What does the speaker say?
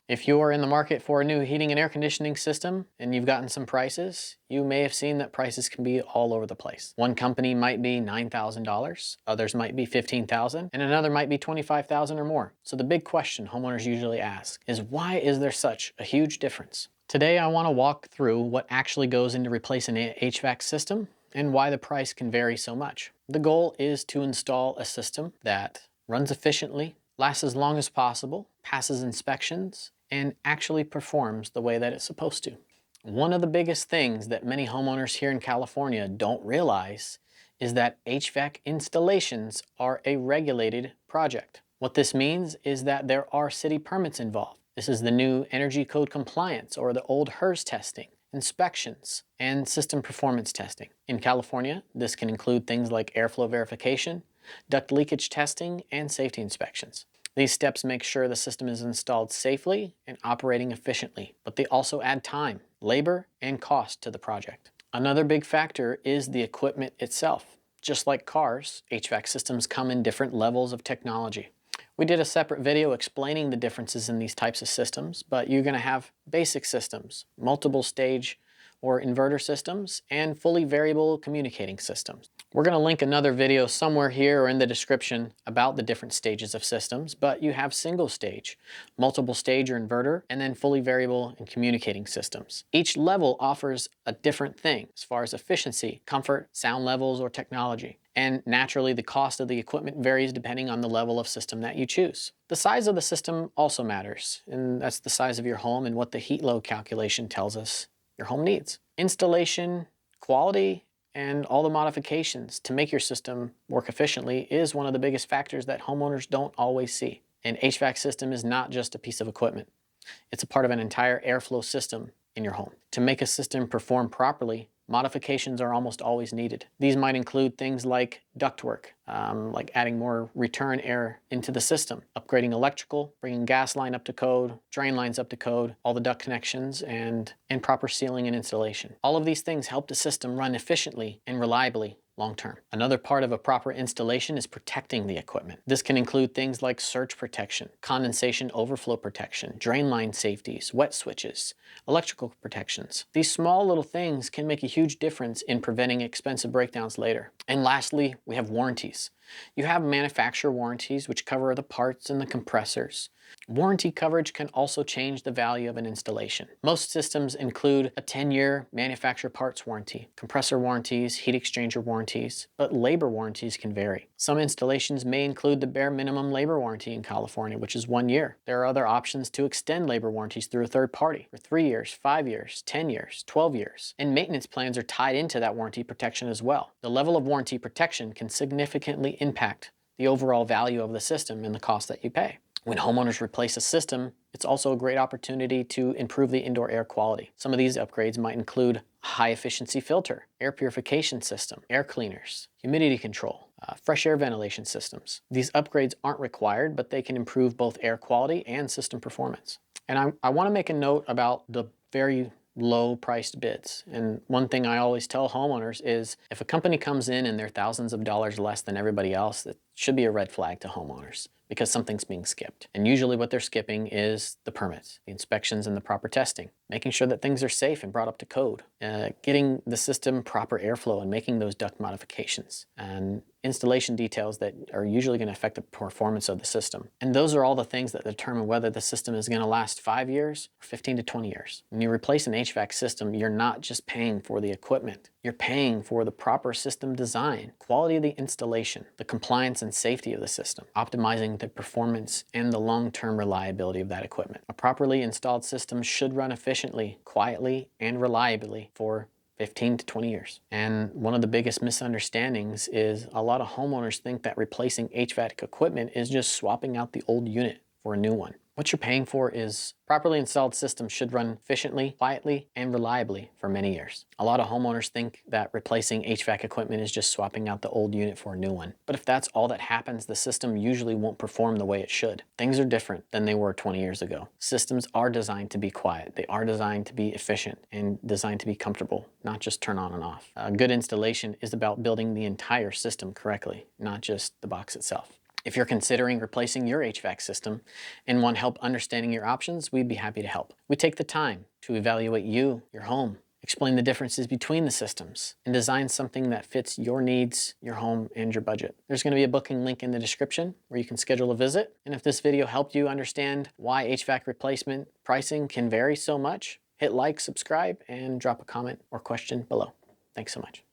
If you are in the market for a new heating and air conditioning system and you've gotten some prices, you may have seen that prices can be all over the place. One company might be $9,000, others might be $15,000, and another might be $25,000 or more. So the big question homeowners usually ask is, why is there such a huge difference? Today I want to walk through what actually goes into replacing an HVAC system and why the price can vary so much. The goal is to install a system that runs efficiently, lasts as long as possible, passes inspections, and actually performs the way that it's supposed to. One of the biggest things that many homeowners here in California don't realize is that HVAC installations are a regulated project. What this means is that there are city permits involved. This is the new Energy Code compliance, or the old HERS testing, inspections, and system performance testing. In California, this can include things like airflow verification, duct leakage testing, and safety inspections. These steps make sure the system is installed safely and operating efficiently, but they also add time, labor, and cost to the project. Another big factor is the equipment itself. Just like cars, HVAC systems come in different levels of technology. We did a separate video explaining the differences in these types of systems, but you're going to have basic systems, multiple stage or inverter systems, and fully variable communicating systems. We're going to link another video somewhere here or in the description about the different stages of systems, but you have single stage, multiple stage or inverter, and then fully variable and communicating systems. Each level offers a different thing as far as efficiency, comfort, sound levels, or technology. And naturally, the cost of the equipment varies depending on the level of system that you choose. The size of the system also matters, and that's the size of your home and what the heat load calculation tells us your home needs. Installation, quality, and all the modifications to make your system work efficiently is one of the biggest factors that homeowners don't always see. An HVAC system is not just a piece of equipment. It's a part of an entire airflow system in your home. To make a system perform properly, modifications are almost always needed. These might include things like ductwork, like adding more return air into the system, upgrading electrical, bringing gas line up to code, drain lines up to code, all the duct connections, and proper sealing and installation. All of these things help the system run efficiently and reliably long term. Another part of a proper installation is protecting the equipment. This can include things like surge protection, condensation overflow protection, drain line safeties, wet switches, electrical protections. These small little things can make a huge difference in preventing expensive breakdowns later. And lastly, we have warranties. You have manufacturer warranties, which cover the parts and the compressors. Warranty coverage can also change the value of an installation. Most systems include a 10-year manufacturer parts warranty, compressor warranties, heat exchanger warranties, but labor warranties can vary. Some installations may include the bare minimum labor warranty in California, which is 1 year. There are other options to extend labor warranties through a third party for 3 years, 5 years, 10 years, 12 years. And maintenance plans are tied into that warranty protection as well. The level of warranty protection can significantly impact the overall value of the system and the cost that you pay. When homeowners replace a system, it's also a great opportunity to improve the indoor air quality. Some of these upgrades might include a high-efficiency filter, air purification system, air cleaners, humidity control, fresh air ventilation systems. These upgrades aren't required, but they can improve both air quality and system performance. And I want to make a note about the very low-priced bids. And one thing I always tell homeowners is, if a company comes in and they're thousands of dollars less than everybody else, that should be a red flag to homeowners, because something's being skipped. And usually what they're skipping is the permits, the inspections, and the proper testing, making sure that things are safe and brought up to code, getting the system proper airflow and making those duct modifications, and installation details that are usually going to affect the performance of the system. And those are all the things that determine whether the system is going to last 5 years or 15 to 20 years. When you replace an HVAC system, you're not just paying for the equipment. You're paying for the proper system design, quality of the installation, the compliance and safety of the system, optimizing the performance and the long-term reliability of that equipment. A properly installed system should run efficiently, quietly, and reliably for 15 to 20 years. And one of the biggest misunderstandings is a lot of homeowners think that replacing HVAC equipment is just swapping out the old unit for a new one. What you're paying for is properly installed systems should run efficiently, quietly, and reliably for many years. A lot of homeowners think that replacing HVAC equipment is just swapping out the old unit for a new one. But if that's all that happens, the system usually won't perform the way it should. Things are different than they were 20 years ago. Systems are designed to be quiet. They are designed to be efficient and designed to be comfortable, not just turn on and off. A good installation is about building the entire system correctly, not just the box itself. If you're considering replacing your HVAC system and want help understanding your options, we'd be happy to help. We take the time to evaluate you, your home, explain the differences between the systems, and design something that fits your needs, your home, and your budget. There's going to be a booking link in the description where you can schedule a visit. And if this video helped you understand why HVAC replacement pricing can vary so much, hit like, subscribe, and drop a comment or question below. Thanks so much.